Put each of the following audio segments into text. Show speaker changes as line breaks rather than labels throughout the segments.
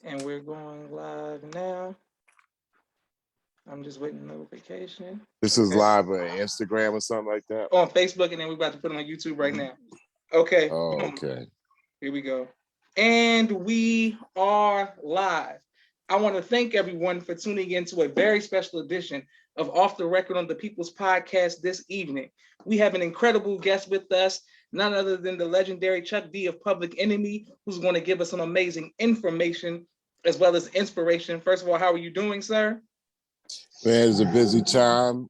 And we're going live now. I'm just waiting notification.
This is
Okay.
live on Instagram or something like that.
On Facebook, and then we're about to put it on YouTube right now. Okay.
Oh,
Boom.
okay.
Here we go. And we are live. I want to thank everyone for tuning in to a very special edition of Off the Record on the People's Podcast this evening. We have an incredible guest with us, none other than the legendary Chuck D of Public Enemy, who's going to give us some amazing information as well as inspiration. First of all, how are you doing, sir?
Man, it's a busy time.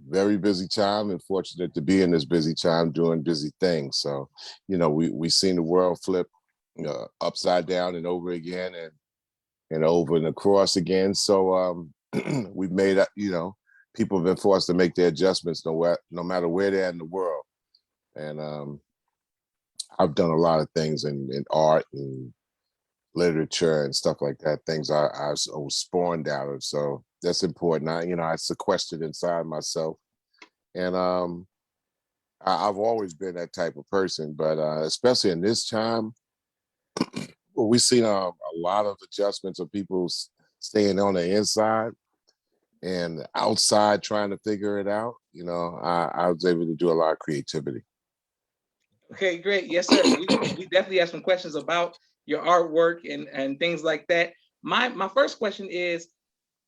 Very busy time, and fortunate to be in this busy time doing busy things. So, we seen the world flip, upside down and over again, and over and across again. So, we've made up. People have been forced to make their adjustments, no matter where they're at in the world. And I've done a lot of things in art and literature and stuff like that, things I was spawned out of. So that's important. I sequestered inside myself. And I've always been that type of person, but especially in this time, well, we've seen a lot of adjustments of people staying on the inside and outside trying to figure it out. I was able to do a lot of creativity.
Okay, great. Yes, sir. We definitely have some questions about your artwork and things like that. My first question is,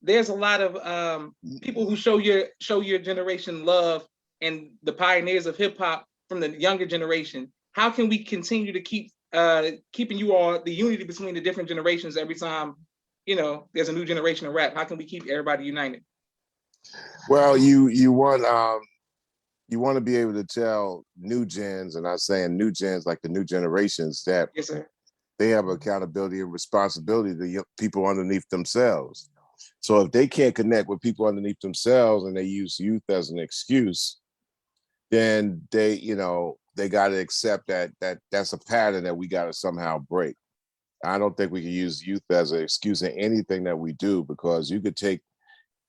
there's a lot of people who show your generation love and the pioneers of hip hop from the younger generation. How can we continue to keep keeping you all the unity between the different generations every time there's a new generation of rap? How can we keep everybody united?
Well, you want to be able to tell new gens, and I'm saying new gens like the new generations, that
Yes, sir.
they have accountability and responsibility to people underneath themselves. So if they can't connect with people underneath themselves and they use youth as an excuse, then they got to accept that's a pattern that we got to somehow break. I don't think we can use youth as an excuse in anything that we do, because you could take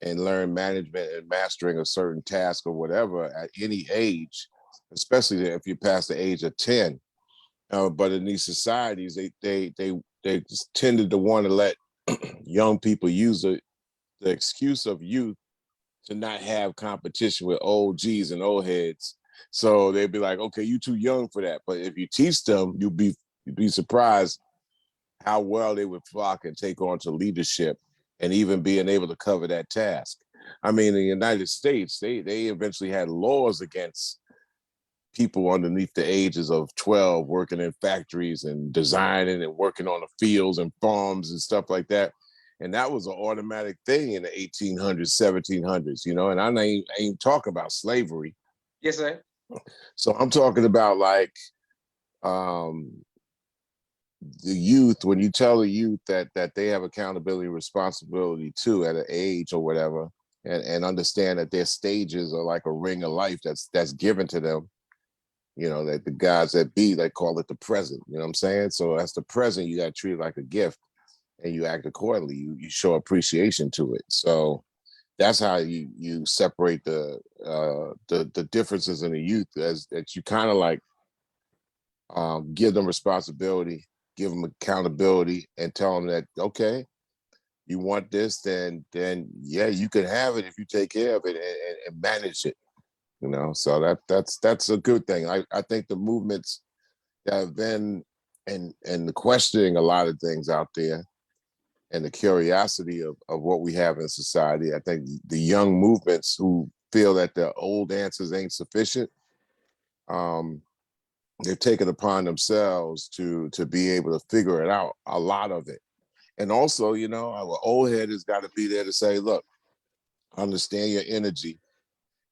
and learn management and mastering a certain task or whatever at any age, especially if you pass the age of 10. But in these societies, they tended to want to let young people use the excuse of youth to not have competition with old G's and old heads. So they'd be like, okay, you too young for that. But if you teach them, you'd be surprised how well they would flock and take on to leadership and even being able to cover that task. I mean, in the United States, they eventually had laws against people underneath the ages of 12 working in factories and designing and working on the fields and farms and stuff like that. And that was an automatic thing in the 1800s, 1700s, and I ain't talking about slavery.
Yes, sir.
So I'm talking about like um, the youth. When you tell the youth that they have accountability and responsibility too at an age or whatever, and understand that their stages are like a ring of life that's given to them, that the guys that be, they call it the present, you know what I'm saying? So that's the present, you got to treat it like a gift, and you act accordingly. You show appreciation to it. So that's how you separate the differences in the youth, as that you kind of like give them responsibility, give them accountability, and tell them that, okay, you want this, then yeah, you can have it if you take care of it and manage it. So that's a good thing. I think the movements that have been, and the questioning a lot of things out there, and the curiosity of what we have in society. I think the young movements who feel that the old answers ain't sufficient, um, they've taken upon themselves to be able to figure it out, a lot of it. And also, our old head has got to be there to say, look, understand your energy,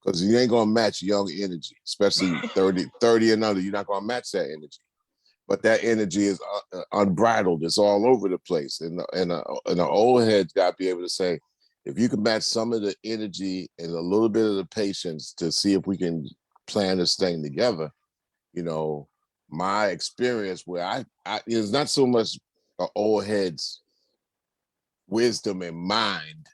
because you ain't going to match young energy, especially 30 and under. You're not going to match that energy. But that energy is unbridled. It's all over the place. And the old head's got to be able to say, if you can match some of the energy and a little bit of the patience to see if we can plan this thing together, my experience where I it's not so much an old head's wisdom and mind,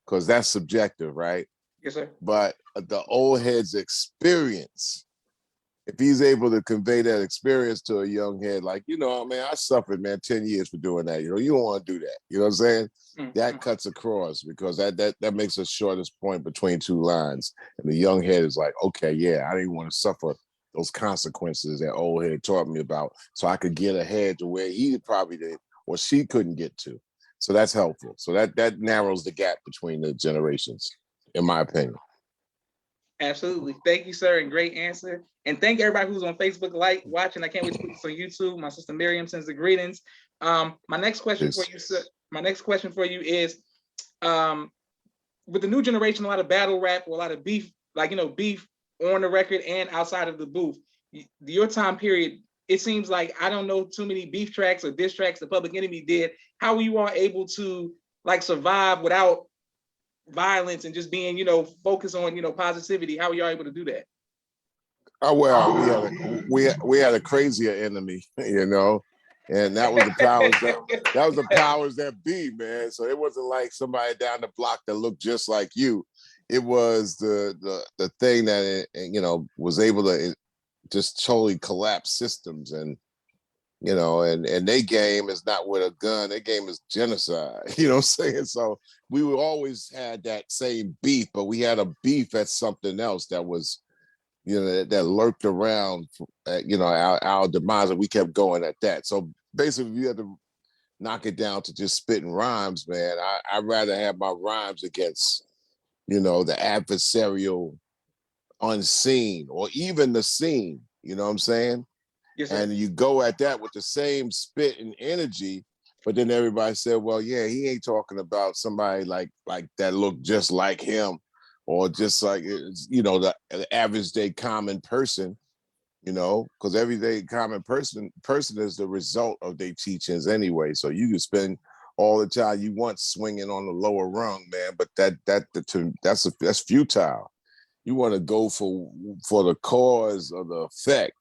because that's subjective, right?
Yes, sir.
But the old head's experience if he's able to convey that experience to a young head, like, man, I suffered, man, 10 years for doing that. You don't want to do that. You know what I'm saying? That cuts across, because that makes the shortest point between two lines. And the young head is like, okay, yeah, I didn't want to suffer those consequences that old head taught me about, so I could get ahead to where he probably did or she couldn't get to. So that's helpful. So that narrows the gap between the generations, in my opinion.
Absolutely. Thank you, sir, and great answer. And thank everybody who's on Facebook watching. I can't wait to put this on YouTube. My sister Miriam sends the greetings. My next question for you, sir. My next question for you is, with the new generation, a lot of battle rap, a lot of beef, beef on the record and outside of the booth. Your time period, it seems like I don't know too many beef tracks or diss tracks the Public Enemy did. How were you all able to survive without violence and just being, focused on, positivity? How are y'all able to do that?
Oh well, we had a crazier enemy, and that was the powers that be, man. So it wasn't like somebody down the block that looked just like you. It was the thing that was able to just totally collapse systems, and and their game is not with a gun. Their game is genocide. You know what I'm saying? So we would always had that same beef, but we had a beef at something else that was, that lurked around, our demise, and we kept going at that. So basically, you had to knock it down to just spitting rhymes, man. I'd rather have my rhymes against, the adversarial unseen, or even the seen. You know what I'm saying?
Yes, sir.
And you go at that with the same spit and energy, but then everybody said, well, yeah, he ain't talking about somebody like that looked just like him, or just like, the average day common person, because everyday common person is the result of their teachings anyway. So you can spend all the time you want swinging on the lower rung, man, but that's futile. You want to go for the cause of the effect.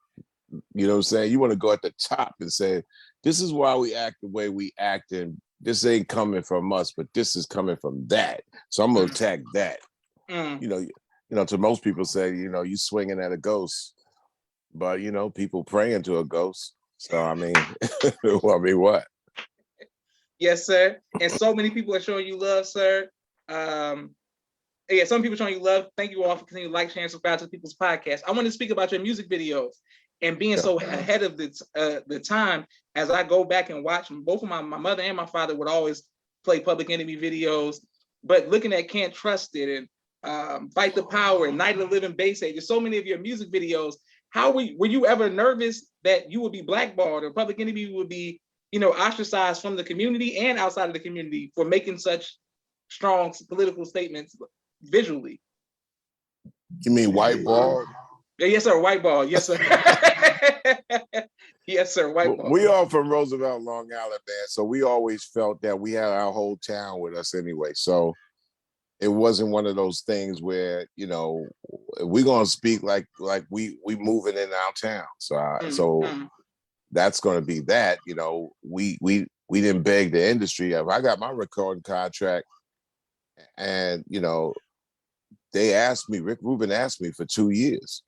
You know what I'm saying? You want to go at the top and say, this is why we act the way we act, and this ain't coming from us, but this is coming from that. So I'm gonna attack that. To most people say, you swinging at a ghost, but people praying to a ghost. So I mean, what?
Yes, sir. And so many people are showing you love, sir. Yeah, some people showing you love. Thank you all for continuing to like, share, and subscribe to people's podcast. I want to speak about your music videos and being so ahead of the time. As I go back and watch, both of my mother and my father would always play Public Enemy videos, but looking at Can't Trust It and Fight the Power and Night of the Living Bass Age, there's so many of your music videos. How were you ever nervous that you would be blackballed or Public Enemy would be, ostracized from the community and outside of the community for making such strong political statements visually?
You mean white ball?
Yes, sir. White ball. Yes, sir. Yes, sir. White ball.
We are from Roosevelt, Long Island, man. So we always felt that we had our whole town with us anyway. So it wasn't one of those things where, we're gonna speak like we moving in our town. So that's gonna be that. We didn't beg the industry. I got my recording contract, and they asked me, Rick Rubin asked me for 2 years.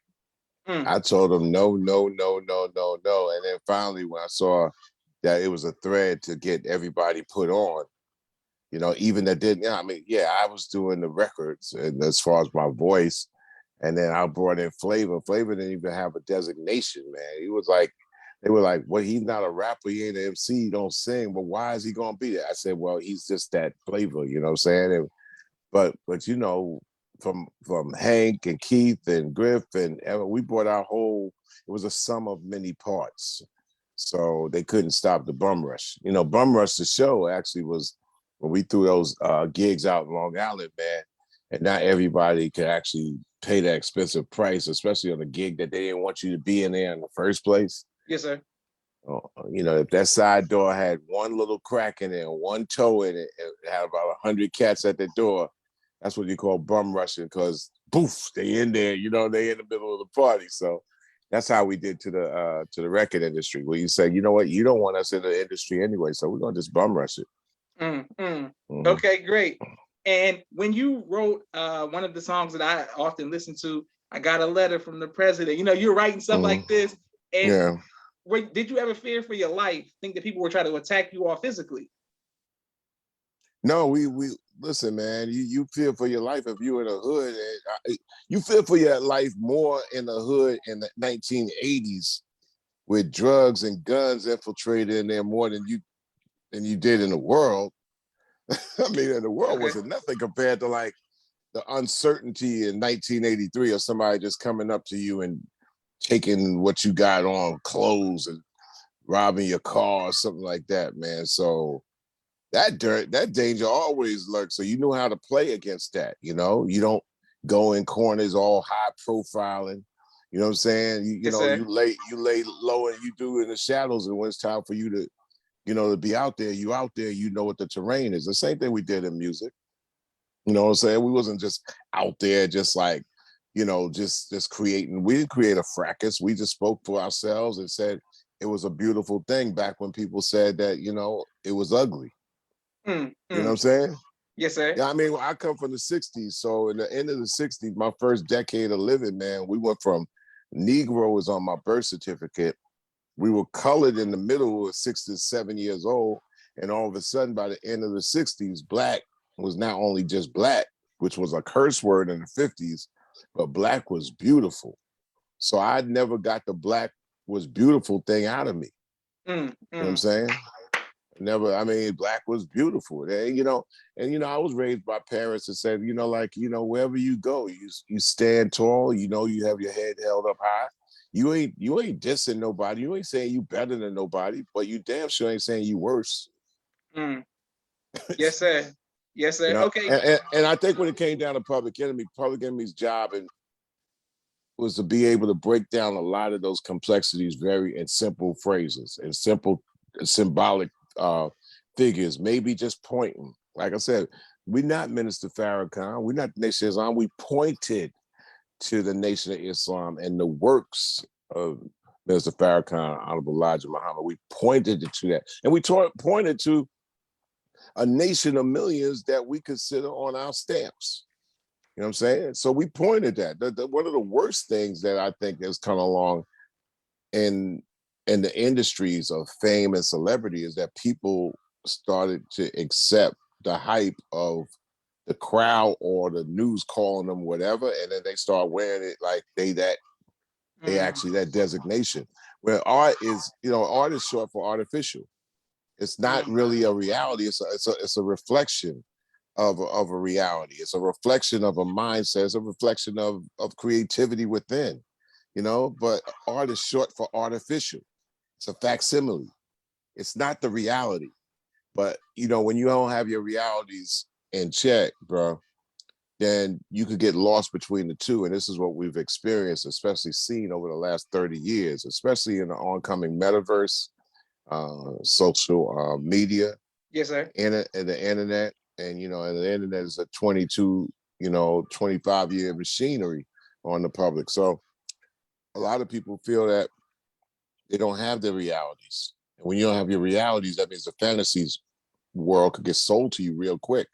I told him no. And then finally, when I saw that it was a thread to get everybody put on, even that didn't, I was doing the records, and as far as my voice, and then I brought in Flavor. Flavor didn't even have a designation, man. He was like, they were like, well, he's not a rapper, he ain't an MC, he don't sing, but why is he gonna be there? I said, well, he's just that Flavor, you know what I'm saying? And, but from Hank and Keith and Griff and we brought our whole, it was a sum of many parts. So they couldn't stop the bum rush. Bum rush, the show actually was when we threw those gigs out in Long Island, man, and not everybody could actually pay that expensive price, especially on a gig that they didn't want you to be in there in the first place.
Yes, sir.
If that side door had one little crack in it, one toe in it, it had about 100 cats at the door. That's what you call bum rushing, because poof, they in there, they in the middle of the party. So that's how we did to the record industry, where you say, you know what, you don't want us in the industry anyway, so we're gonna just bum rush it.
Okay, great. And when you wrote one of the songs that I often listen to, I got a letter from the president. You know, you're writing stuff
Mm,
like this. And
yeah.
did you ever fear for your life? Think that people were trying to attack you all physically?
No, we listen, man. You feel for your life if you in the hood, and you feel for your life more in the hood in the 1980s with drugs and guns infiltrated in there more than you did in the world. I mean, in the world
Okay.
wasn't nothing compared to like the uncertainty in 1983 of somebody just coming up to you and taking what you got on, clothes, and robbing your car or something like that, man. So that danger always lurks. So you know how to play against that. You know, you don't go in corners all high profiling. You know what I'm saying? You
Yes,
know,
sir.
you lay low and you do in the shadows. And when it's time for you to, you know, to be out there, you out there. You know what the terrain is. The same thing we did in music. You know what I'm saying? We wasn't just out there, just like, you know, just creating. We didn't create a fracas. We just spoke for ourselves and said it was a beautiful thing back when people said that, you know, it was ugly.
Mm,
You know what
mm.
I'm saying?
Yes, sir.
Yeah, I mean, I come from the 60s. So in the end of the 60s, my first decade of living, man, we went from Negro was on my birth certificate. We were colored in the middle of 6 to 7 years old. And all of a sudden, by the end of the 60s, black was not only just black, which was a curse word in the 50s, but black was beautiful. So I never got the black was beautiful thing out of me.
Mm,
You know what I'm
mm.
saying? Never, I mean, black was beautiful. You know, and you know, I was raised by parents that said, you know, like, you know, wherever you go, you stand tall, you know, you have your head held up high. You ain't dissing nobody. You ain't saying you better than nobody, but you damn sure ain't saying you worse.
Mm. Yes, sir. Yes,
You
sir.
know,
Okay.
and I think when it came down to Public Enemy's job and was to be able to break down a lot of those complexities very in simple phrases and simple symbolic figures, maybe just pointing. Like I said, we're not Minister Farrakhan, we're not the Nation of Islam. We pointed to the Nation of Islam and the works of Minister Farrakhan, Honorable Elijah Muhammad. We pointed to that. And we pointed to a nation of millions that we consider on our stamps. You know what I'm saying? So we pointed at that. One of the worst things that I think has come along in the industries of fame and celebrity is that people started to accept the hype of the crowd or the news calling them whatever, and then they start wearing it like they
Mm,
actually that designation. Where art is, you know, art is short for artificial. It's not
mm,
really a reality. It's a reflection of a reality. It's a reflection of a mindset. It's a reflection of creativity within, you know. But art is short for artificial. It's a facsimile. It's not the reality. But you know, when you don't have your realities in check, bro, then you could get lost between the two. And this is what we've experienced, especially seen over the last 30 years, especially in the oncoming metaverse, social media,
yes, sir.
and the internet. And, you know, and the internet is a 22, you know, 25-year machinery on the public. So a lot of people feel that they don't have their realities. And when you don't have your realities, that means the fantasies world could get sold to you real quick.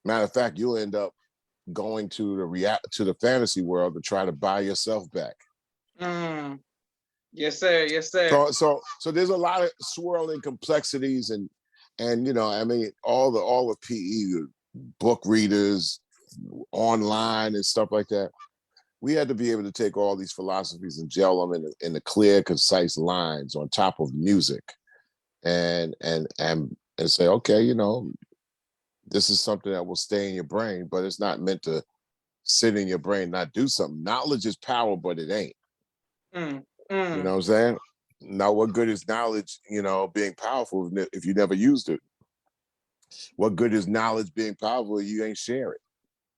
Matter of fact, you'll end up going to the fantasy world to try to buy yourself back.
Mm, yes, sir. Yes, sir.
So there's a lot of swirling complexities and you know, I mean, all the PE book readers online and stuff like that. We had to be able to take all these philosophies and gel them in the clear, concise lines on top of music, and say, okay, you know, this is something that will stay in your brain, but it's not meant to sit in your brain, not do something. Knowledge is power, but it ain't.
Mm,
You know
mm.
what I'm saying? Now, what good is knowledge, you know, being powerful if you never used it? What good is knowledge being powerful if you ain't share it?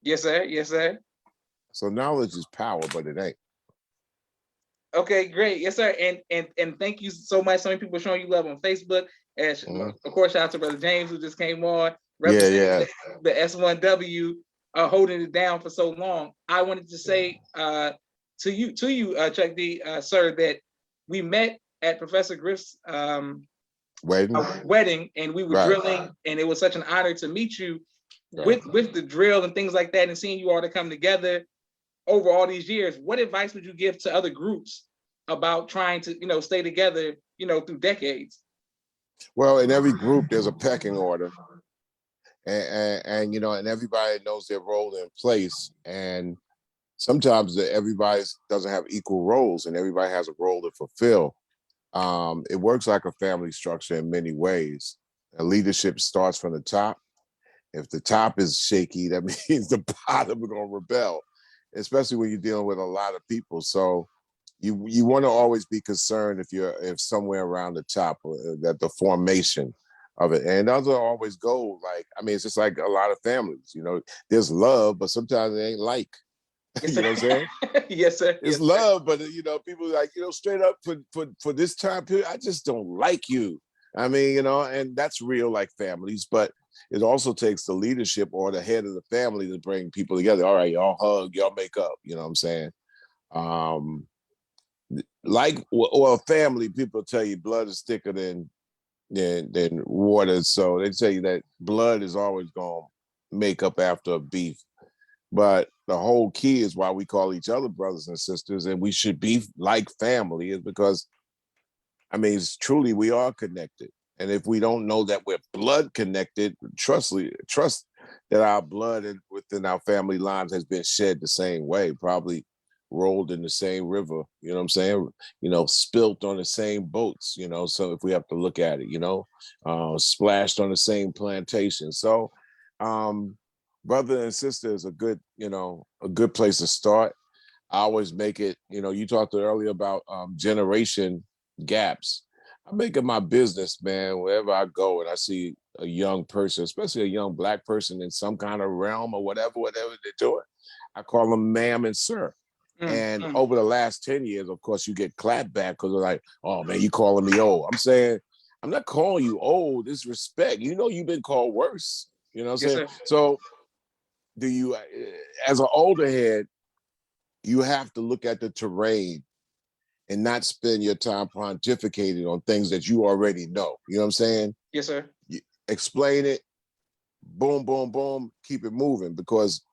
Yes, sir. Yes, sir.
So knowledge is power, but it ain't.
Okay, great. Yes, sir. And thank you so much. So many people showing you love on Facebook. And
Mhm.
of course, shout out to Brother James who just came on
Yeah,
representing
yeah.
the S1W, holding it down for so long. I wanted to say to you, Chuck D, sir, that we met at Professor Griff's
Waiting.
wedding, and we were
Right,
drilling, and it was such an honor to meet you
right.
with the drill and things like that, and seeing you all to come together. over all these years, what advice would you give to other groups about trying to, stay together, through decades?
Well, in every group, there's a pecking order, and and everybody knows their role in place. And sometimes everybody doesn't have equal roles, and everybody has a role to fulfill. It works like a family structure in many ways. And leadership starts from the top. If the top is shaky, that means the bottom are going to rebel, especially when you're dealing with a lot of people. So you want to always be concerned if somewhere around the top that the formation of it, and those are always go like, I mean, it's just like a lot of families. There's love, but sometimes it ain't like.
Yes,
You
sir.
know what I'm saying?
Yes, sir.
It's
Yes, sir.
love, but people like, straight up for this time period, I just don't like you. I mean, and that's real like families, but it also takes the leadership or the head of the family to bring people together. All right, y'all hug, y'all make up, you know what I'm saying? Um, like or family, people tell you blood is thicker than water. So they tell you that blood is always gonna make up after a beef. But the whole key is why we call each other brothers and sisters, and we should be like family, is because, I mean, it's truly we are connected. And if we don't know that we're blood connected, trust that our blood within our family lines has been shed the same way, probably rolled in the same river, you know what I'm saying? Spilt on the same boats, so if we have to look at it, splashed on the same plantation. So um brother and sister is a good place to start. I always make it, you talked earlier about generation gaps. I make it my business, man, wherever I go and I see a young person, especially a young Black person in some kind of realm or whatever they're doing, I call them ma'am and sir. And
Mm.
over the last 10 years, of course, you get clapped back because they're like, oh man, you calling me old. I'm saying, I'm not calling you old, it's respect. You've been called worse. You know what I'm
Yes,
saying?
sir.
So do you, as an older head, you have to look at the terrain and not spend your time pontificating on things that you already know. You know what I'm saying?
Yes, sir.
You explain it, boom, boom, boom, keep it moving. Because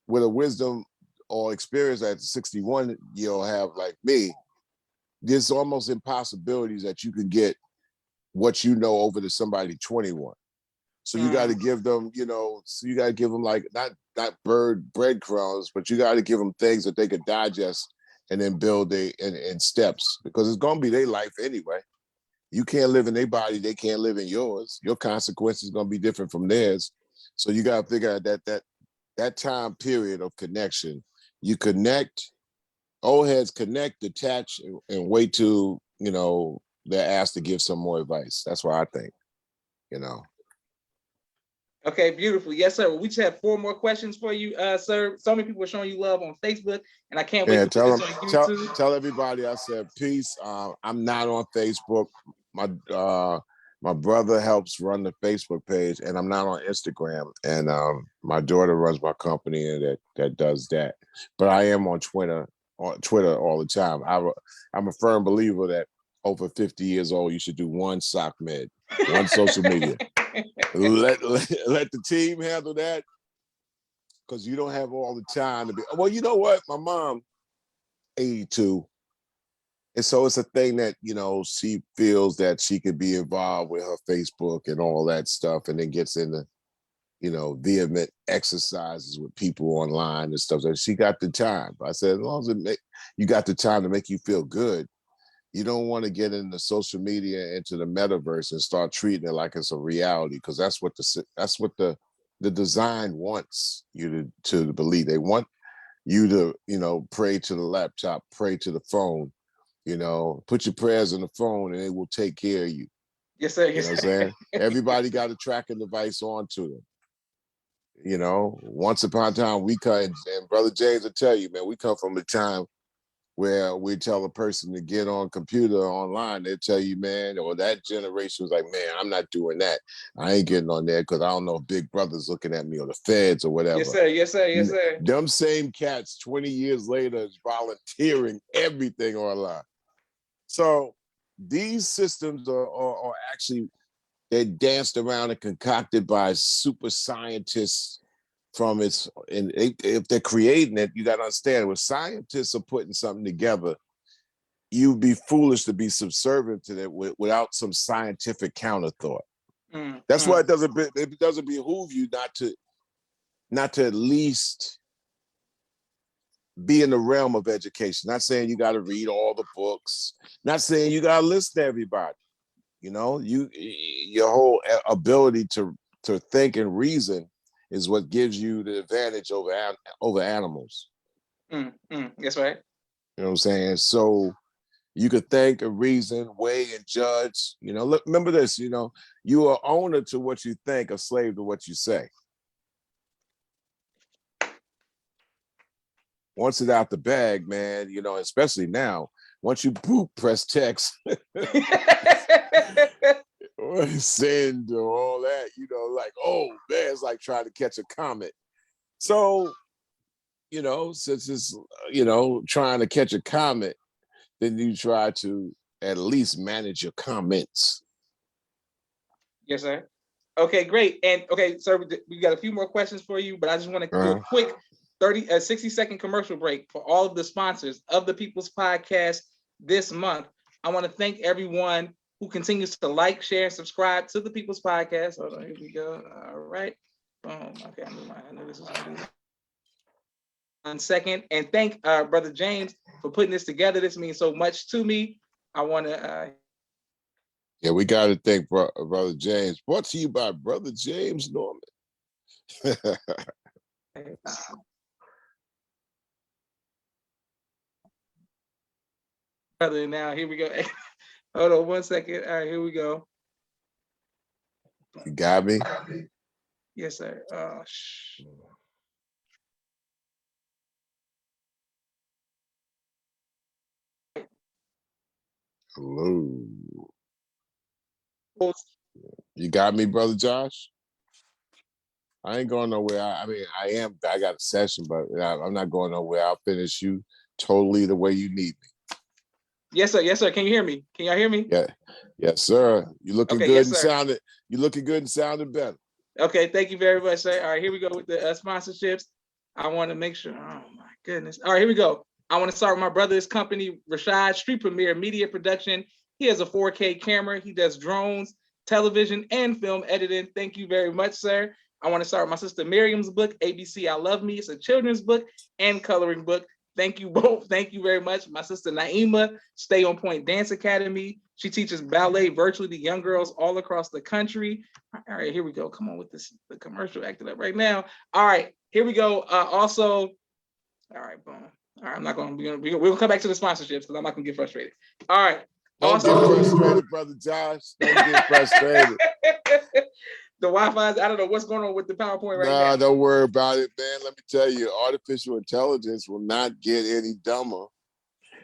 with a wisdom or experience that 61-year-old have like me, there's almost impossibilities that you can get what you know over to somebody 21. So you got to give them, so you got to give them like not breadcrumbs, but you got to give them things that they could digest and then build in steps, because it's gonna be their life anyway. You can't live in their body, they can't live in yours. Your consequences gonna be different from theirs. So you got to figure out that time period of connection. You connect, old heads connect, detach, and wait till they're asked to give some more advice. That's what I think. You know.
Okay, beautiful. Yes, sir. Well, we just have 4 more questions for you, sir. So many people are showing you love on Facebook, and I can't wait
Yeah,
to put
tell
this
them,
on YouTube.
tell everybody I said peace. I'm not on Facebook. My my brother helps run the Facebook page, and I'm not on Instagram. And my daughter runs my company, and that does that. But I am on Twitter all the time. I'm a firm believer that over 50 years old, you should do one sock med, one social media. Let the team handle that, because you don't have all the time to be. Well, you know what? My mom, 82. And so it's a thing that, she feels that she could be involved with her Facebook and all that stuff, and then gets into, vehement exercises with people online and stuff. So she got the time. I said, as long as you got the time to make you feel good, you don't want to get into social media, into the metaverse, and start treating it like it's a reality, because that's what the design wants you to believe. They want you to, pray to the laptop, pray to the phone, put your prayers on the phone and it will take care of you.
Yes, sir.
You know
Yes,
what I'm
sir.
saying? Everybody got a tracking device onto them. Once upon a time, we come, and Brother James will tell you, man, we come from a time where we tell a person to get on computer online, they tell you, man, or that generation was like, man, I'm not doing that. I ain't getting on there because I don't know if Big Brother's looking at me, or the feds, or
Yes,
whatever.
sir. Yes, sir. Yes, sir.
Them same cats 20 years later is volunteering everything online. So these systems are actually, they're danced around and concocted by super scientists from its, and if they're creating it, you got to understand when scientists are putting something together, you'd be foolish to be subservient to that without some scientific counter thought. That's why it doesn't behoove you not to at least be in the realm of education. Not saying you got to read all the books, not saying you got to listen to everybody. You know, your whole ability to think and reason is what gives you the advantage over animals.
That's right.
You know what I'm saying? So you could think and reason, weigh and judge. You know, look, remember this. You know, you are owner to what you think, a slave to what you say. Once it's out the bag, man, you know, especially now, once you press text, or send or all that, you know, like, oh man, it's like trying to catch a comet. So, you know, since it's, you know, trying to catch a comet, then you try to at least manage your comments.
Yes, sir. Okay, great. And okay, sir, we got a few more questions for you, but I just want to do a quick 60-second commercial break for all of the sponsors of the People's Podcast this month. I want to thank everyone who continues to like, share, and subscribe to the People's Podcast. Hold on, here we go. All right. Boom. Okay, I know this is 1 second. And thank Brother James for putting this together. This means so much to me. I want to
yeah, we got to thank Brother James. Brought to you by Brother James Norman.
Brother, now here we go. Hold on 1 second. All right, here we go.
You got me?
Yes, sir.
Hello. You got me, Brother Josh? I ain't going nowhere. I mean, I got a session, but I'm not going nowhere. I'll finish you totally the way you need me.
Yes, sir. Yes, sir. Can you hear me? Can y'all hear me?
Yeah. Yes, sir. You looking
okay,
good
yes,
and sounding. You looking good and sounding better.
Okay, thank you very much, sir. All right, here we go with the sponsorships. I want to make sure. Oh my goodness. All right, here we go. I want to start with my brother's company, Rashad Street Premier Media Production. He has a 4K camera. He does drones, television, and film editing. Thank you very much, sir. I want to start with my sister Miriam's book, ABC I Love Me. It's a children's book and coloring book. Thank you both. Thank you very much. My sister Naima, Stay on Point Dance Academy. She teaches ballet virtually to young girls all across the country. All right, here we go. Come on with this, the commercial acting up right now. All right, here we go. Also, all right, boom. All right, I'm not going to, we're going to come back to the sponsorships because I'm not going to get frustrated. All right.
Don't get frustrated, Brother Josh. Don't get frustrated.
The Wi-Fi, I don't know what's going on with the PowerPoint right now.
Nah, don't worry about it, man. Let me tell you, artificial intelligence will not get any dumber.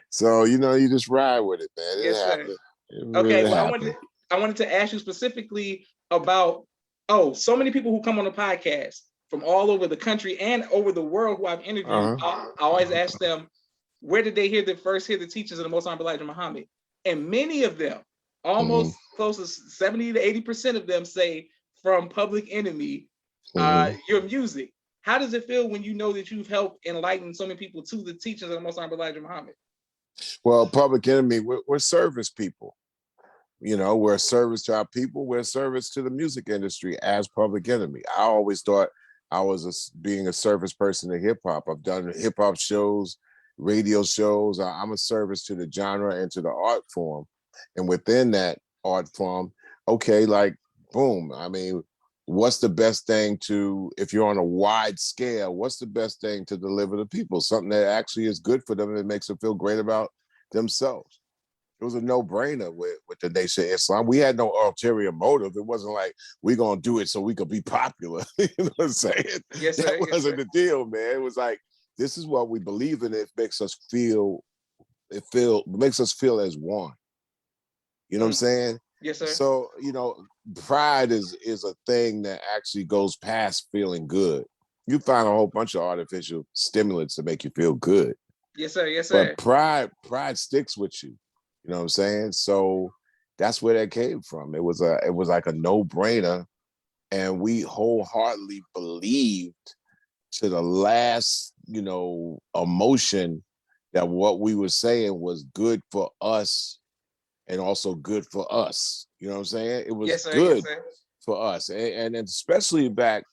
So, you know, you just ride with it, man.
Yes, sir.
Okay,
well, I wanted to ask you specifically about, so many people who come on the podcast from all over the country and over the world who I've interviewed. I always ask them, where did they hear the teachings of the Most Honorable Elijah Muhammad? And many of them, almost close to 70 to 80% of them say from Public Enemy, your music. How does it feel when you know that you've helped enlighten so many people to the teachings of the Most Honorable Elijah Muhammad?
Well, Public Enemy, we're service people. You know, we're a service to our people. We're a service to the music industry as Public Enemy. I always thought I was being a service person to hip hop. I've done hip hop shows, radio shows. I'm a service to the genre and to the art form. And within that art form, okay, like, boom. I mean, what's the best thing if you're on a wide scale, what's the best thing to deliver to people? Something that actually is good for them and makes them feel great about themselves. It was a no-brainer with the Nation of Islam. We had no ulterior motive. It wasn't like we're gonna do it so we could be popular. You know what I'm saying?
Yes, sir.
That wasn't the deal, man. It was like, this is what we believe in. It makes us feel as one. You know what I'm saying?
Yes, sir.
So, you know, pride is a thing that actually goes past feeling good. You find a whole bunch of artificial stimulants to make you feel good.
Yes, sir. Yes, sir.
But pride sticks with you. You know what I'm saying? So that's where that came from. It was like a no-brainer, and we wholeheartedly believed to the last, emotion that what we were saying was good for us and also good for us. You know what I'm saying? It was
Yes, sir. Yes,
good
sir.
for us. And especially back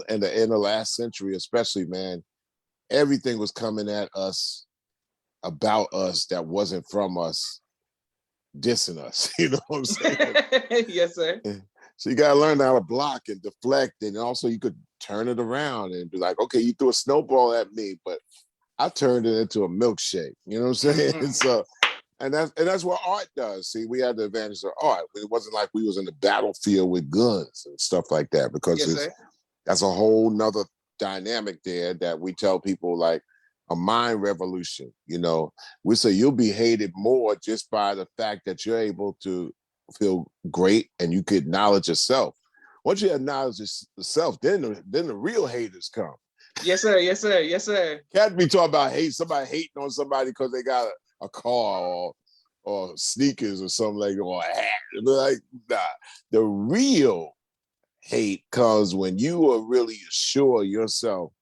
in the last century, especially, man, everything was coming at us about us that wasn't from us, dissing us. You know what I'm saying?
Yes, sir.
So you gotta learn how to block and deflect, and also you could turn it around and be like, okay, you threw a snowball at me, but I turned it into a milkshake. You know what I'm saying?
Mm-hmm.
So, and that's what art does. See, we had the advantage of art. It wasn't like we was in the battlefield with guns and stuff like that, because
Yes, sir.
that's a whole nother dynamic there that we tell people, like a mind revolution. We say you'll be hated more just by the fact that you're able to feel great and you could acknowledge yourself. Once you acknowledge yourself, then the real haters come.
Yes, sir. Yes, sir. Yes, sir.
Can't be talking about somebody hating on somebody because they got a car or sneakers or something, like, or a hat. Like, nah. The real hate comes when you are really sure yourself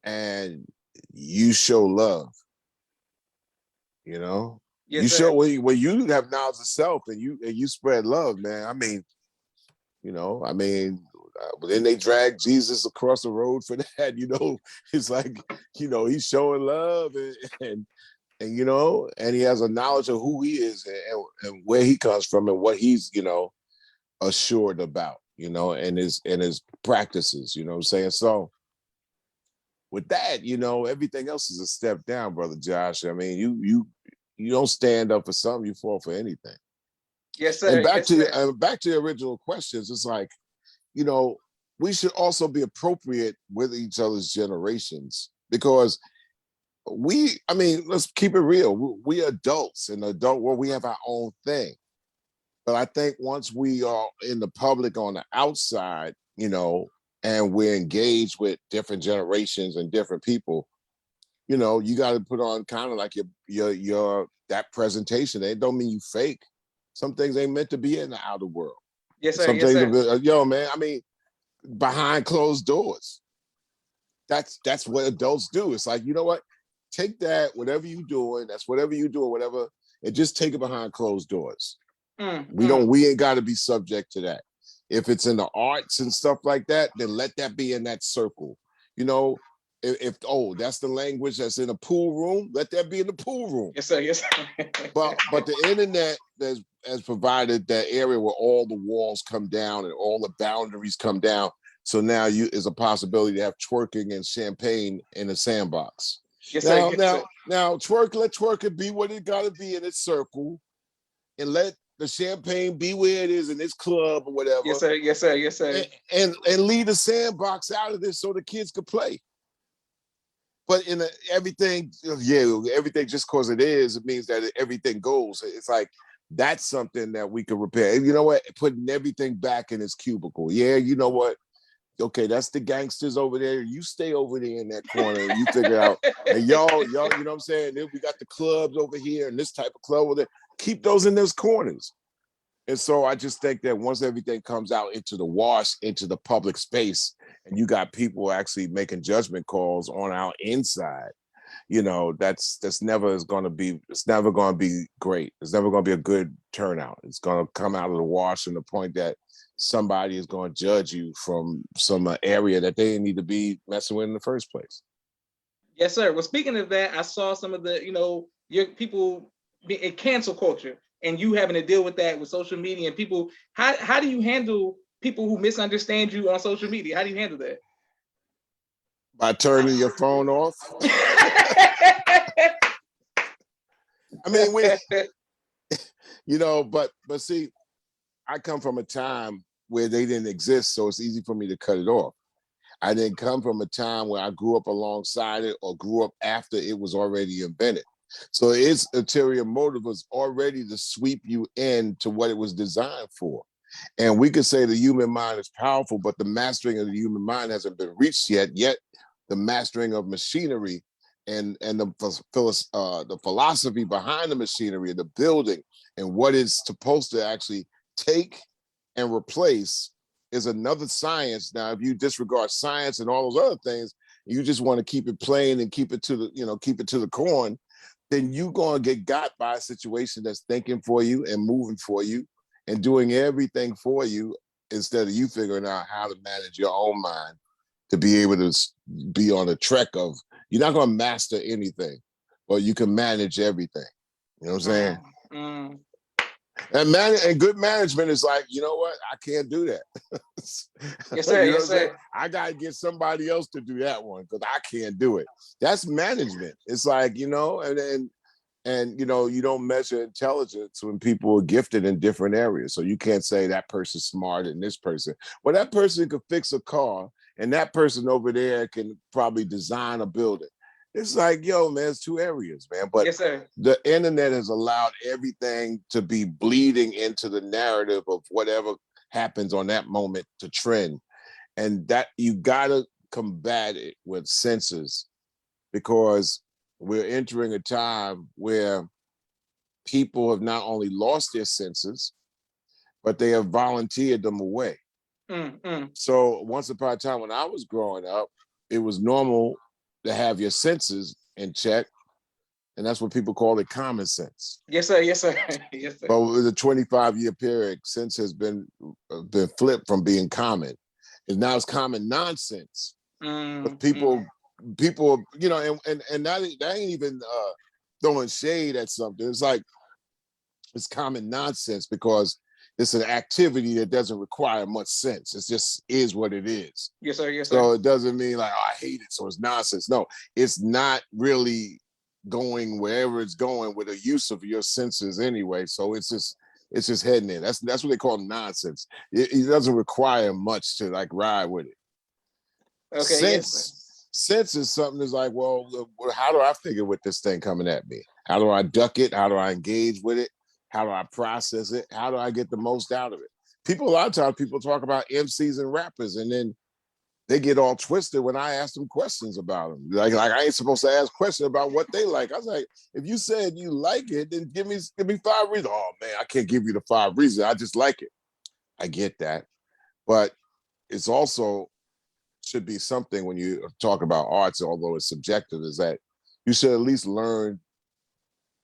and you show love. You
Yes,
show
sir.
when you have knowledge of self and you spread love, man. I mean, then they drag Jesus across the road for that. It's like, he's showing love, and he has a knowledge of who he is, and where he comes from, and what he's assured about, and his practices. You know what I'm saying? So with that, everything else is a step down, brother Josh. I mean, you don't stand up for something, you fall for anything.
Yes,
And
sir.
back
Yes,
to
sir.
back to the original questions, it's like, you know, we should also be appropriate with each other's generations, because I mean, let's keep it real. We adults in the adult world, we have our own thing. But I think once we are in the public on the outside, and we're engaged with different generations and different people, you got to put on kind of like your that presentation. It don't mean you fake. Some things ain't meant to be in the outer world.
Yes, sir.
Some
Yes,
things,
sir.
man. I mean, behind closed doors. That's what adults do. It's like, you know what? Take that, whatever you doing. That's whatever you doing, whatever, and just take it behind closed doors.
Mm.
We ain't got to be subject to that. If it's in the arts and stuff like that, then let that be in that circle. You know, if that's the language that's in a pool room, let that be in the pool room.
Yes, sir. Yes, sir.
But the internet has provided that area where all the walls come down and all the boundaries come down. So now is a possibility to have twerking and champagne in a sandbox.
Yes, sir.
Now,
Yes,
now,
sir.
now, let twerk be what it gotta be in its circle, and let the champagne be where it is in this club or
Yes,
whatever,
sir. Yes, sir. Yes, sir.
and leave the sandbox out of this so the kids could play. But everything, everything just because it means that everything goes. It's like that's something that we could repair. And you know what? Putting everything back in its cubicle. Yeah, you know what? Okay, that's the gangsters over there. You stay over there in that corner and you figure out. And y'all, you know what I'm saying? Then we got the clubs over here and this type of club over there. Keep those in those corners. And so I just think that once everything comes out into the wash, into the public space, and you got people actually making judgment calls on our inside, that's never is going to be. It's never going to be great. It's never going to be a good turnout. It's going to come out of the wash in the point that somebody is going to judge you from some area that they didn't need to be messing with in the first place.
Yes, sir. Well, speaking of that, I saw some of the, your people in cancel culture, and you having to deal with that with social media and people. How do you handle people who misunderstand you on social media? How do you handle that?
By turning your phone off. I mean, but see, I come from a time where they didn't exist, so it's easy for me to cut it off. I didn't come from a time where I grew up alongside it or grew up after it was already invented. So its ulterior motive was already to sweep you into what it was designed for. And we could say the human mind is powerful, but the mastering of the human mind hasn't been reached yet. Yet the mastering of machinery and the philosophy behind the machinery, the building, and what it's supposed to actually take and replace is another science. Now, if you disregard science and all those other things, you just want to keep it plain and keep it to the, keep it to the corn, then you're going to get got by a situation that's thinking for you and moving for you and doing everything for you instead of you figuring out how to manage your own mind to be able to be on a trek of, you're not going to master anything, but you can manage everything. You know what I'm saying?
Mm.
And good management is like, you know what? I can't do that.
Yes, sir.
You know what
Yes,
I'm saying?
sir.
I got to get somebody else to do that one because I can't do it. That's management. It's like, and you don't measure intelligence when people are gifted in different areas. So you can't say that person's smarter than this person. Well, that person could fix a car, and that person over there can probably design a building. It's like, yo, man, it's two areas, man. But
Yes, sir.
the internet has allowed everything to be bleeding into the narrative of whatever happens on that moment to trend. And that you gotta combat it with senses, because we're entering a time where people have not only lost their senses, but they have volunteered them away.
Mm.
So once upon a time when I was growing up, it was normal to have your senses in check. And that's what people call it, common sense.
Yes, sir. Yes, sir. Yes, sir.
But with a 25-year period, sense has been flipped from being common. And now it's common nonsense. But
Mm.
people, and that ain't even throwing shade at something. It's like, it's common nonsense because it's an activity that doesn't require much sense. It just is what it is.
Yes, sir. Yes, sir.
So it doesn't mean like, oh, I hate it, so it's nonsense. No, it's not really going wherever it's going with a use of your senses anyway. So it's just heading in. That's what they call nonsense. It doesn't require much to like ride with it.
Okay. Yes, sir.
Sense is something that's like, well, how do I figure with this thing coming at me? How do I duck it? How do I engage with it? How do I process it? How do I get the most out of it? A lot of times people talk about MCs and rappers, and then they get all twisted when I ask them questions about them. Like I ain't supposed to ask questions about what they like. I was like, if you said you like it, then give me 5 reasons. Oh man, I can't give you the 5 reasons. I just like it. I get that, but it's also should be something when you talk about arts, although it's subjective, is that you should at least learn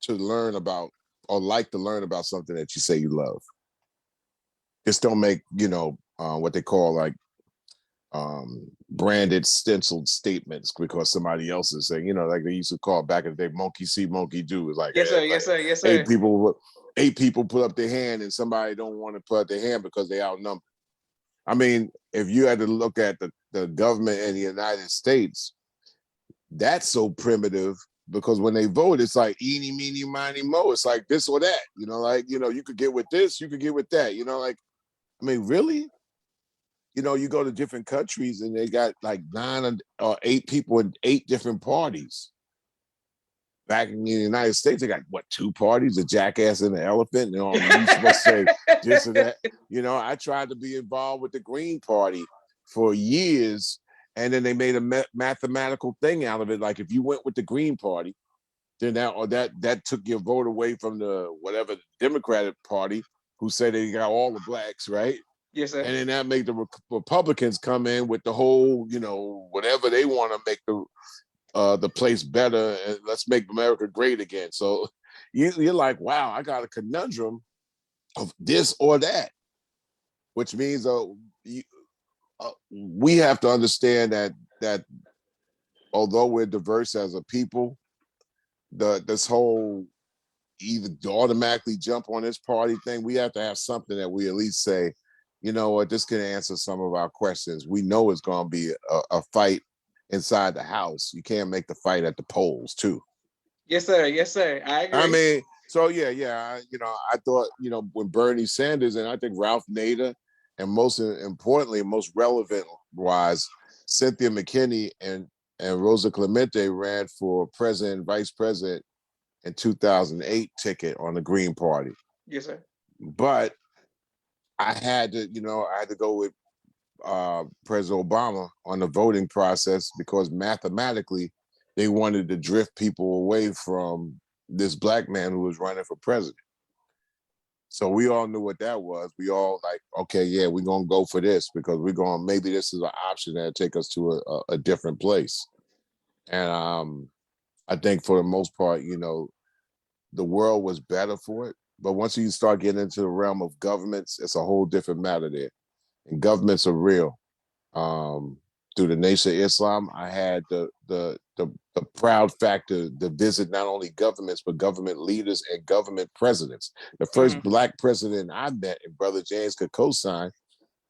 about or like to learn about something that you say you love. Just don't make, what they call like branded stenciled statements because somebody else is saying, like they used to call back in the day, monkey see, monkey do. It's like,
Yes, sir.
like
Yes, sir. Yes,
eight
sir.
people, eight people put up their hand and somebody don't want to put up their hand because they outnumbered. I mean, if you had to look at the government in the United States, that's so primitive because when they vote, it's like eeny, meeny, miny, mo. It's like this or that, you could get with this, you could get with that, like, I mean, really? You go to different countries and they got like 9 or 8 people in 8 different parties. Back in the United States, they got what, 2 parties, a jackass and an elephant, and you supposed to say this or that. I tried to be involved with the Green Party for years, and then they made a mathematical thing out of it. Like if you went with the Green Party, then that took your vote away from the whatever the Democratic Party, who say they got all the blacks, right?
Yes, sir.
And then that make the Republicans come in with the whole, whatever they want to make the place better, and let's make America great again. So you're like, wow, I got a conundrum of this or that, which means we have to understand that although we're diverse as a people, this whole either automatically jump on this party thing, we have to have something that we at least say, you know what, this can answer some of our questions. We know it's going to be a fight inside the house. You can't make the fight at the polls too.
Yes, sir. Yes, sir. I
I
agree.
mean, so yeah, I thought, when Bernie Sanders and I think Ralph Nader, and most importantly, most relevant wise, Cynthia McKinney and Rosa Clemente ran for president and vice president in 2008 ticket on the Green Party.
Yes, sir.
But I had to go with President Obama on the voting process because mathematically they wanted to drift people away from this black man who was running for president. So we all knew what that was. We all like, okay, yeah, we're gonna go for this because we're going. Maybe this is an option that take us to a different place. And I think for the most part, the world was better for it. But once you start getting into the realm of governments, it's a whole different matter there. And governments are real. Um, through the Nation of Islam, I had the proud factor to visit not only governments but government leaders and government presidents. The first
Mm.
black president I met, and Brother James could co-sign,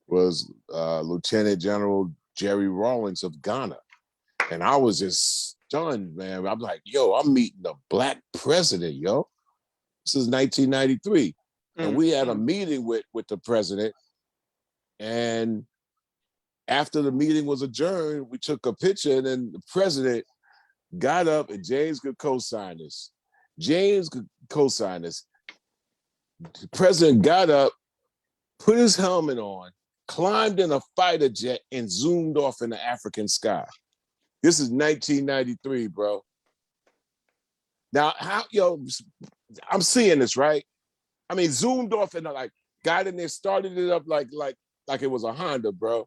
was Lieutenant General Jerry Rawlings of Ghana, and I was just stunned, man. I'm like, yo, I'm meeting the black president, yo. This is 1993, and
Mm.
we had a
Mm.
meeting with the president, and after the meeting was adjourned, we took a picture, and then the president got up, and James could co-sign this. James could co-sign this. The president got up, put his helmet on, climbed in a fighter jet, and zoomed off in the African sky. This is 1993, bro. Now, I'm seeing this, right? I mean, zoomed off and like got in there, started it up like it was a Honda, bro,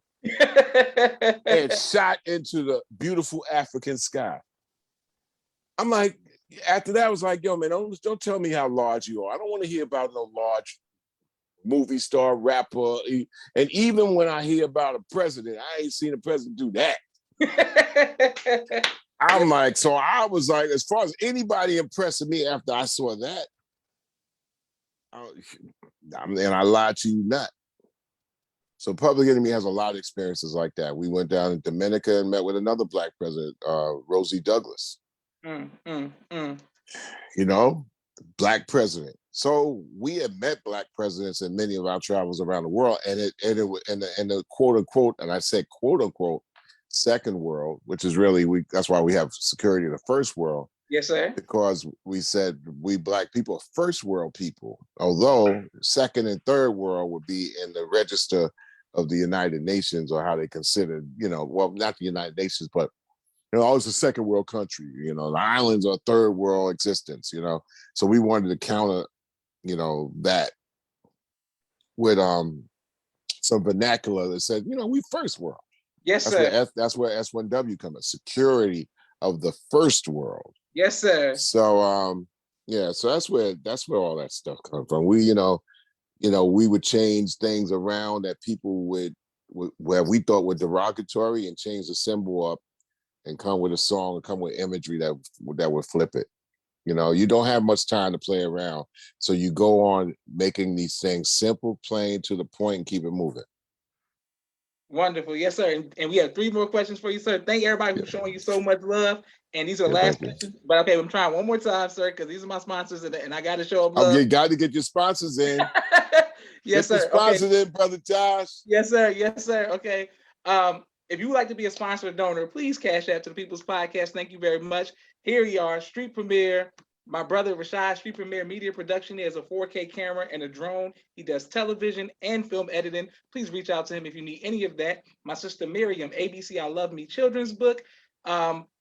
and shot into the beautiful African sky. I'm like, after that, I was like, yo, man, don't tell me how large you are. I don't want to hear about no large movie star, rapper. And even when I hear about a president, I ain't seen a president do that. I'm
Yes.
like, so I was like, as far as anybody impressing me after I saw that, and I lied to you not. So Public Enemy has a lot of experiences like that. We went down in Dominica and met with another black president, Rosie Douglas.
Mm. Mm. Mm.
You know, black president. So we had met black presidents in many of our travels around the world, and the quote unquote, and I said quote unquote, second world, which is really that's why we have security in the first world,
Yes, sir.
because we said we black people are first world people, although second and third world would be in the register of the United Nations, or how they consider, well, not the United Nations, but it's a second world country. The islands are third world existence. So we wanted to counter, that with some vernacular that said, we first world.
Yes,
That's
sir.
where S1W comes in, security of the first world.
Yes, sir.
So yeah, so that's where all that stuff comes from. We would change things around that people would where we thought were derogatory, and change the symbol up and come with a song and come with imagery that would flip it. You don't have much time to play around. So you go on making these things simple, plain, to the point, and keep it moving.
Wonderful. Yes, sir. And we have 3 more questions for you, sir. Thank everybody who's showing you so much love. And these are the last questions. But okay, I'm trying one more time, sir, because these are my sponsors, and I got to show them love.
You got to get your sponsors in.
Yes,
get the
sir.
sponsors
Okay.
in, Brother Josh.
Yes, sir. Yes, sir. Okay. If you would like to be a sponsor or donor, please cash out to the People's Podcast. Thank you very much. Here you are, Street Premiere. My brother Rashad, Street Premiere Media Production. He has a 4K camera and a drone. He does television and film editing. Please reach out to him if you need any of that. My sister Miriam, ABC I Love Me children's book.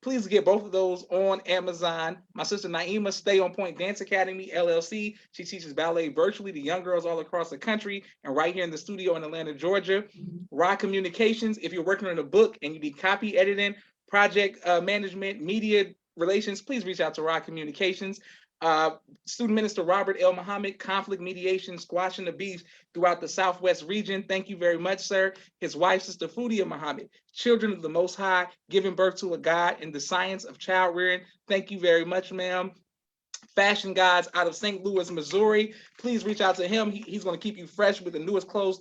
Please get both of those on Amazon. My sister Naima, Stay on Point Dance Academy, LLC. She teaches ballet virtually to young girls all across the country and right here in the studio in Atlanta, Georgia. Rod Communications, if you're working on a book and you need copy editing, project management, media relations, please reach out to Rod Communications. Student Minister Robert L. Muhammad, conflict mediation, squashing the beef throughout the Southwest region. Thank you very much, sir. His wife, Sister Fudia Muhammad, Children of the Most High, giving birth to a God in the science of child rearing. Thank you very much, ma'am. Fashion Guys out of St. Louis, Missouri. Please reach out to him. He's going to keep you fresh with the newest clothes,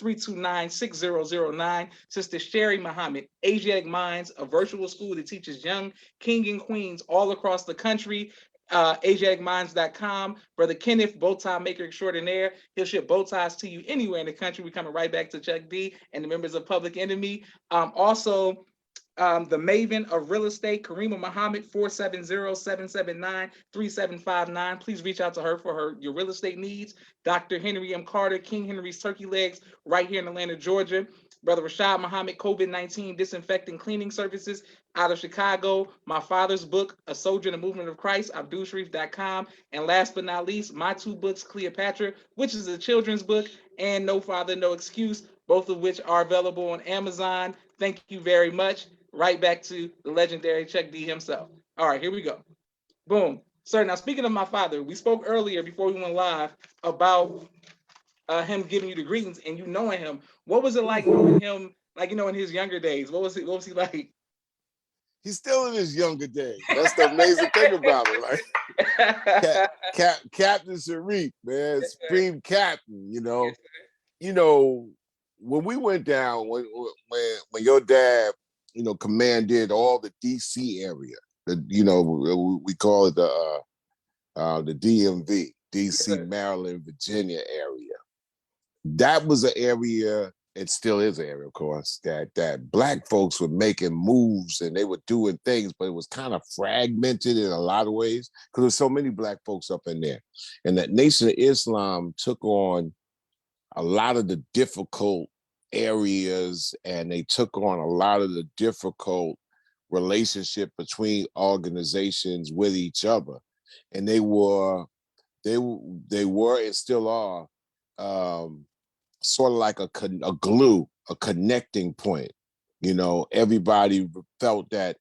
314-329-6009. Sister Sherry Muhammad, Asiatic Minds, a virtual school that teaches young king and queens all across the country. AsiaticMinds.com. Brother Kenneth, bow tie maker extraordinaire. He'll ship bow ties to you anywhere in the country. We're coming right back to Chuck D and the members of Public Enemy. Also, The Maven of Real Estate, Karima Muhammad, 470-779-3759. Please reach out to her for your real estate needs. Dr. Henry M. Carter, King Henry's Turkey Legs, right here in Atlanta, Georgia. Brother Rashad Muhammad, COVID-19 disinfecting cleaning services out of Chicago. My father's book, A Soldier in the Movement of Christ, AbdulSharif.com. And last but not least, my two books, Cleopatra, which is a children's book, and No Father, No Excuse, both of which are available on Amazon. Thank you very much. Right back to the legendary Chuck D himself. All right, here we go. Boom. Sir, now speaking of my father, we spoke earlier before we went live about him giving you the greetings and you knowing him. What was it like knowing him, like, in his younger days? What was he like?
He's still in his younger days. That's the amazing thing about him, right? Captain Sharif, man,
Yes,
Supreme Captain.
yes,
When we went down, when your dad, commanded all the DC area, we call it the DMV,
yes,
DC,
sir.
Maryland, Virginia area. That was an area, it still is an area, of course, that Black folks were making moves and they were doing things, but it was kind of fragmented in a lot of ways because there's so many Black folks up in there. And that Nation of Islam took on a lot of the difficult areas, and they took on a lot of the difficult relationship between organizations with each other. And they were and still are, sort of like a glue, a connecting point. Everybody felt that,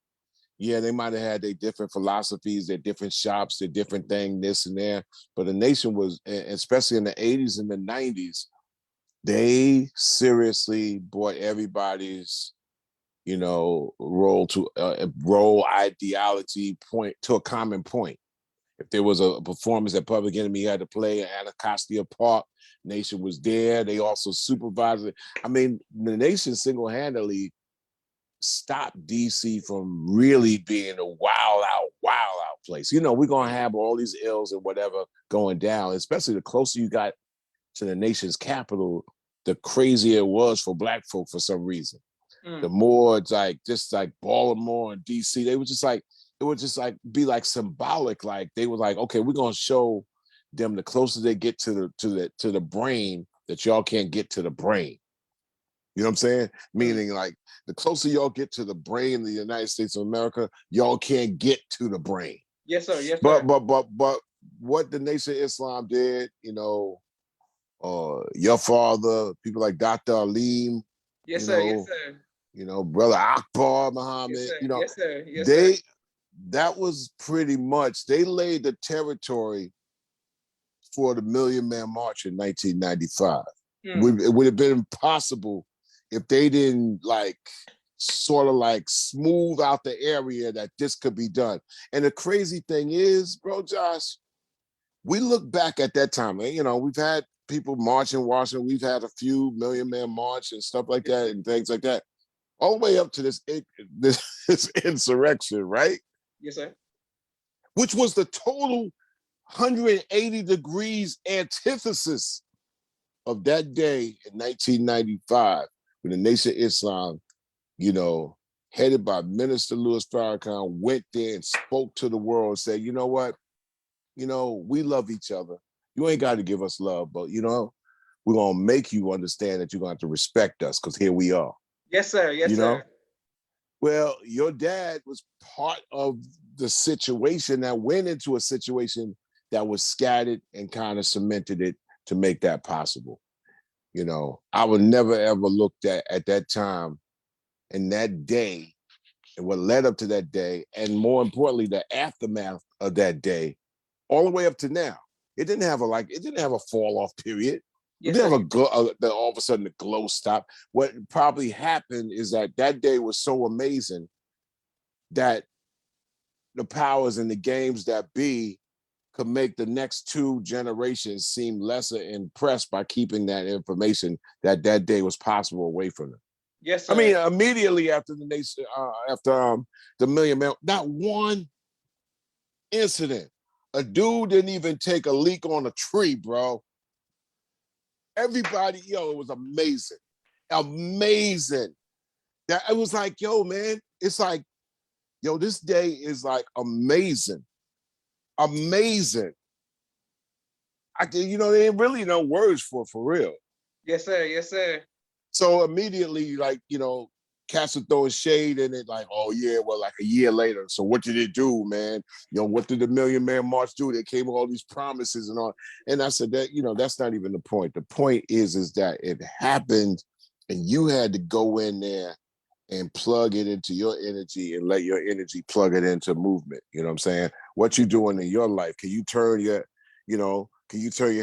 yeah, they might have had their different philosophies, their different shops, their different thing, this and that. But the nation was, especially in the 80s and the 90s, they seriously brought everybody's, role ideology point to a common point. If there was a performance that Public Enemy had to play at Anacostia Park, Nation was there. They also supervised it. I mean, the Nation single-handedly stopped DC from really being a wild out place. We're gonna have all these ills and whatever going down, especially the closer you got to the nation's capital, the crazier it was for Black folk for some reason. The more it's like just like Baltimore and DC, they were just like, it would just like be like symbolic. Like they were like, okay, we're gonna show them the closer they get to the brain that y'all can't get to the brain. You know what I'm saying? Meaning like the closer y'all get to the brain of the United States of America, y'all can't get to the brain.
Yes, sir. Yes,
But
sir.
what the Nation of Islam did, your father, people like Dr. Aleem,
Yes,
you
sir. Yes,
know,
sir.
Brother Akbar
Yes,
Muhammad,
sir. Yes, sir. Yes, sir.
they that was pretty much, they laid the territory for the Million Man March in 1995. It would have been impossible if they didn't like sort of like smooth out the area that this could be done. And the crazy thing is, bro, Josh, we look back at that time, and, we've had people march in Washington. We've had a few Million Man March and stuff like that and things like that, all the way up to this insurrection, right?
Yes, sir.
Which was the total 180 degrees antithesis of that day in 1995 when the Nation of Islam, headed by Minister Louis Farrakhan, went there and spoke to the world and said, you know what? We love each other. You ain't got to give us love, but, we're going to make you understand that you're going to have to respect us because here we are.
Yes, sir. Yes,
you
sir.
know? Well, your dad was part of the situation that went into a situation that was scattered and kind of cemented it to make that possible. I would never ever looked at that time and that day and what led up to that day, and more importantly, the aftermath of that day, all the way up to now. It didn't have a fall off period. It
Yes,
didn't
sir.
have all of a sudden the glow stopped. What probably happened is that day was so amazing that the powers and the games that be could make the next two generations seem lesser impressed by keeping that information that day was possible away from them.
Yes,
I
sir.
mean, immediately after the nation, after the Million Man, not one incident. A dude didn't even take a leak on a tree, bro. Everybody, it was amazing. Amazing. That it was like, yo, man, it's like, yo, this day is like amazing, amazing. There ain't really no words for real.
Yes, sir. Yes, sir.
So immediately, like, cats are throwing shade in it, like, oh yeah, well, like a year later. So what did it do, man? What did the Million Man March do? They came with all these promises and all. And I said that, that's not even the point. The point is that it happened and you had to go in there and plug it into your energy and let your energy plug it into movement. You know what I'm saying? What you doing in your life? Can you turn your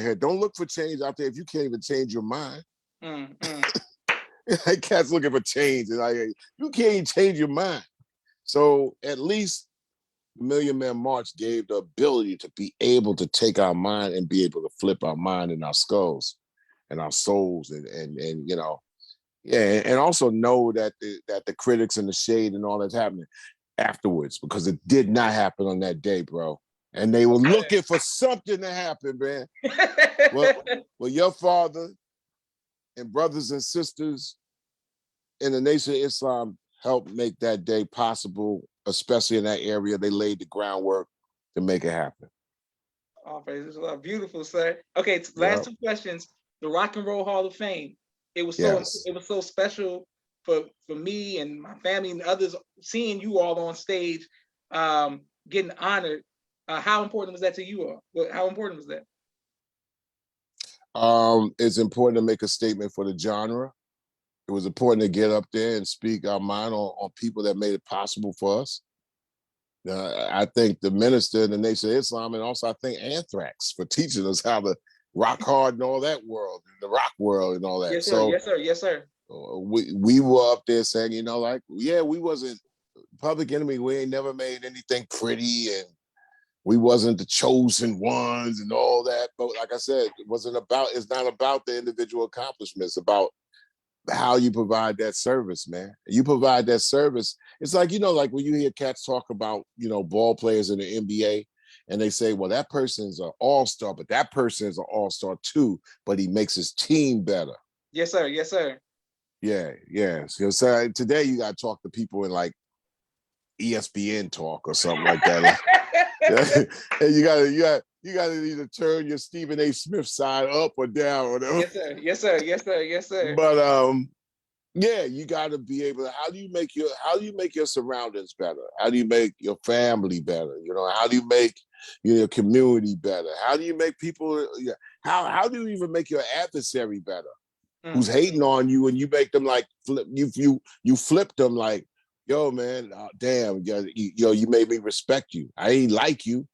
head? Don't look for change out there if you can't even change your mind. Like cats looking for change, and you can't even change your mind. So at least the Million Man March gave the ability to be able to take our mind and be able to flip our mind and our skulls and our souls, and yeah, and also know that the critics and the shade and all that's happening afterwards, because it did not happen on that day, bro. And they were looking for something to happen, man. Well, your father and brothers and sisters in the Nation of Islam helped make that day possible, especially in that area. They laid the groundwork to make it happen.
Oh, praises, beautiful, sir. Okay, last
Yep.
two questions. The Rock and Roll Hall of Fame.
Yes.
It was so special for me and my family and others seeing you all on stage, getting honored. How important was that to you all? How important was that?
It's important to make a statement for the genre. It was important to get up there and speak our mind on people that made it possible for us. I thank the minister in the Nation of Islam, and also I thank Anthrax for teaching us how to rock hard and all that world, the rock world and all that.
Yes, sir.
So
Yes, sir. Yes, sir.
we were up there saying, like, yeah, we wasn't Public Enemy. We ain't never made anything pretty, and we wasn't the chosen ones and all that. But like I said, it's not about the individual accomplishments, about how you provide that service, man. You provide that service. It's like, like when you hear cats talk about, ball players in the NBA, and they say, well, that person's an all-star, but that person is an all-star too, but he makes his team better.
Yes, sir. Yes, sir.
Yeah, yeah. So today you got to talk to people in like ESPN talk or something like that. And you gotta either turn your Stephen A. Smith side up or down or whatever.
Yes, sir. Yes, sir. Yes, sir. Yes, sir.
But yeah, you got to be able to. How do you make your surroundings better? How do you make your family better? How do you make your community better? How do you make people? How do you even make your adversary better? Who's hating on you, and you make them like you flip them like, yo, man, damn, you made me respect you. I ain't like you,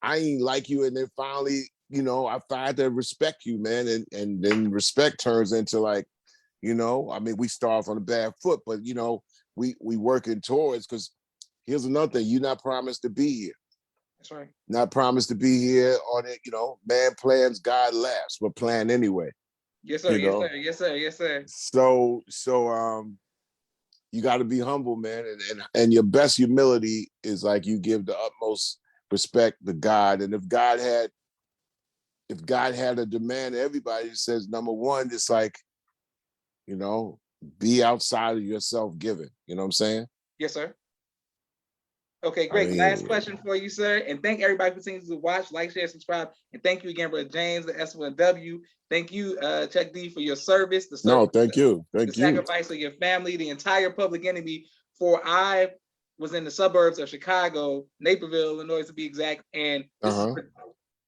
and then finally, I find to respect you, man, and then respect turns into like. I mean, we start off on a bad foot, but we working towards, because here's another thing: you're not promised to be here.
That's right.
Not promised to be here on it. Man plans, God laughs. But plan anyway.
Yes, sir. Yes, sir. Yes, sir. Yes, sir.
So you got to be humble, man, and your best humility is like you give the utmost respect to God, and if God had a demand, everybody says number one, it's like. Be outside of yourself giving. You know what I'm saying?
Yes, sir. Okay,
I
great. Last
mean,
question for you, sir. And thank everybody for continuing to watch, like, share, subscribe. And thank you again, Brother James, the S1W. Thank you, Chuck D, for your service,
no, thank you.
the sacrifice of your family, the entire Public Enemy. I was in the suburbs of Chicago, Naperville, Illinois, to be exact. And this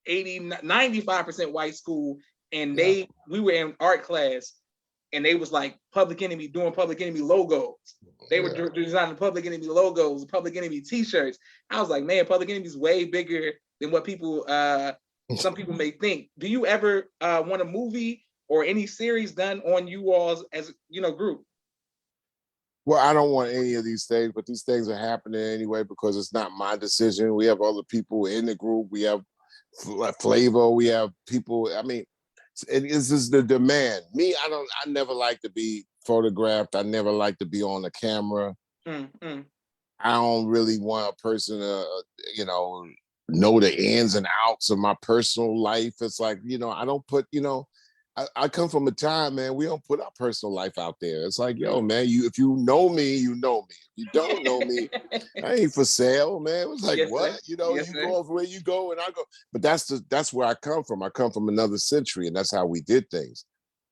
is 95% white school. And we were in art class. And they was like Public Enemy doing Public Enemy logos. They were designing Public Enemy logos, Public Enemy T-shirts. I was like, man, Public Enemy is way bigger than what some people may think. Do you ever want a movie or any series done on you all as group?
Well, I don't want any of these things, but these things are happening anyway because it's not my decision. We have other people in the group. We have Flavor. We have people. I mean, this is the demand. Me, I never like to be photographed. I never like to be on the camera. I don't really want a person to, know the ins and outs of my personal life. It's like, I don't put, I come from a time, man, we don't put our personal life out there. It's like, yo, man, if you know me, you know me. If you don't know me, I ain't for sale, man. It was like,
Yes,
what?
sir.
You know,
Yes,
you
sir.
go off where you go and I go. But that's where I come from. I come from another century, and that's how we did things.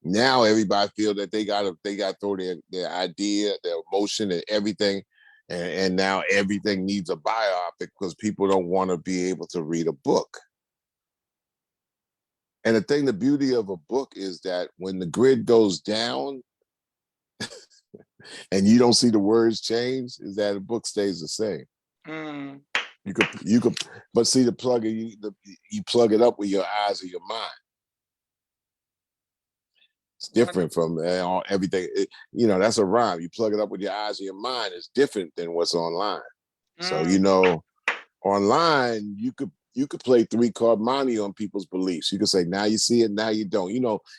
Now everybody feel that they got to throw their idea, their emotion, and everything. And now everything needs a biopic because people don't want to be able to read a book. And the beauty of a book is that when the grid goes down and you don't see the words change, is that the book stays the same.
Mm.
You could, but see you plug it up with your eyes or your mind. It's different from everything. That's a rhyme. You plug it up with your eyes or your mind. It's different than what's online. So online you could play 3-card monte on people's beliefs. You could say, now you see it, now you don't.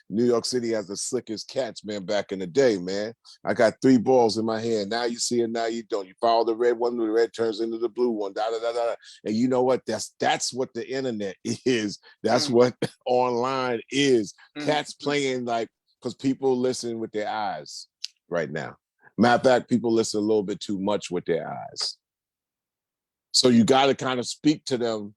New York City has the slickest cats, man, back in the day, man. I got 3 balls in my hand. Now you see it, now you don't. You follow the red one, the red turns into the blue one, da da da da. And you know what? That's what the internet is. That's what online is. Cats playing because people listen with their eyes right now. Matter of fact, people listen a little bit too much with their eyes. So you got to kind of speak to them.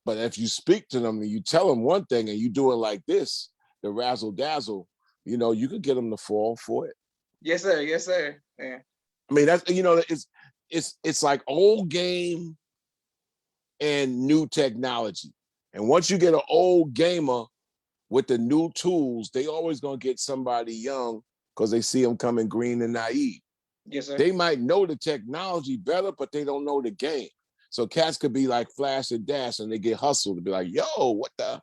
But if you speak to them and you tell them one thing and you do it like this, the razzle dazzle, you could get them to fall for it.
Yes, sir. Yes, sir. Yeah.
I mean, that's it's like old game and new technology. And once you get an old gamer with the new tools, they always gonna get somebody young because they see them coming green and naive.
Yes, sir.
They might know the technology better, but they don't know the game. So cats could be like Flash and Dash and they get hustled to be like, yo, what the?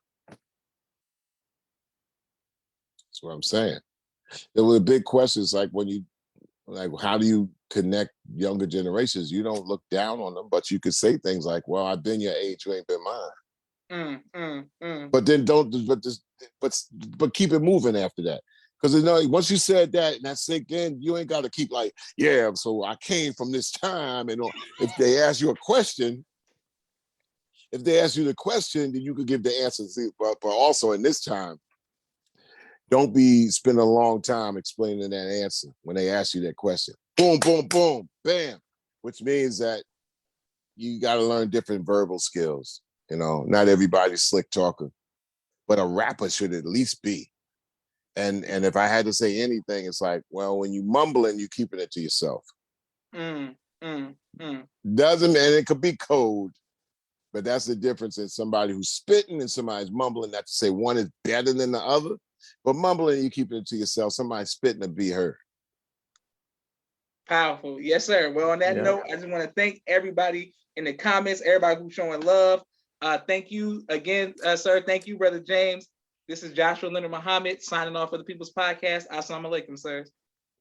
That's what I'm saying. There were big questions like how do you connect younger generations? You don't look down on them, but you could say things like, well, I've been your age, you ain't been mine. But then but keep it moving after that. Because once you said that and that sink in, you ain't got to keep like, yeah, so I came from this time. And if they ask you a question, if they ask you the question, then you could give the answer. But also in this time, don't be spending a long time explaining that answer when they ask you that question. Boom, boom, boom, bam. Which means that you got to learn different verbal skills. Not everybody's slick talker, but a rapper should at least be. And if I had to say anything, it's like, well, when you mumbling, you keeping it to yourself. Doesn't, and it could be code, but that's the difference in somebody who's spitting and somebody's mumbling. Not to say one is better than the other, but mumbling, you keep it to yourself. Somebody spitting to be heard.
Powerful. Yes, sir. Well, on that note, I just want to thank everybody in the comments, everybody who's showing love. Thank you again, sir. Thank you, Brother James. This is Joshua Leonard Muhammad signing off for the People's Podcast. Assalamu alaikum, sir.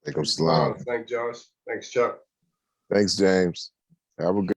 Alaikum salam.
Thanks, Josh. Thanks, Chuck.
Thanks, James. Have a good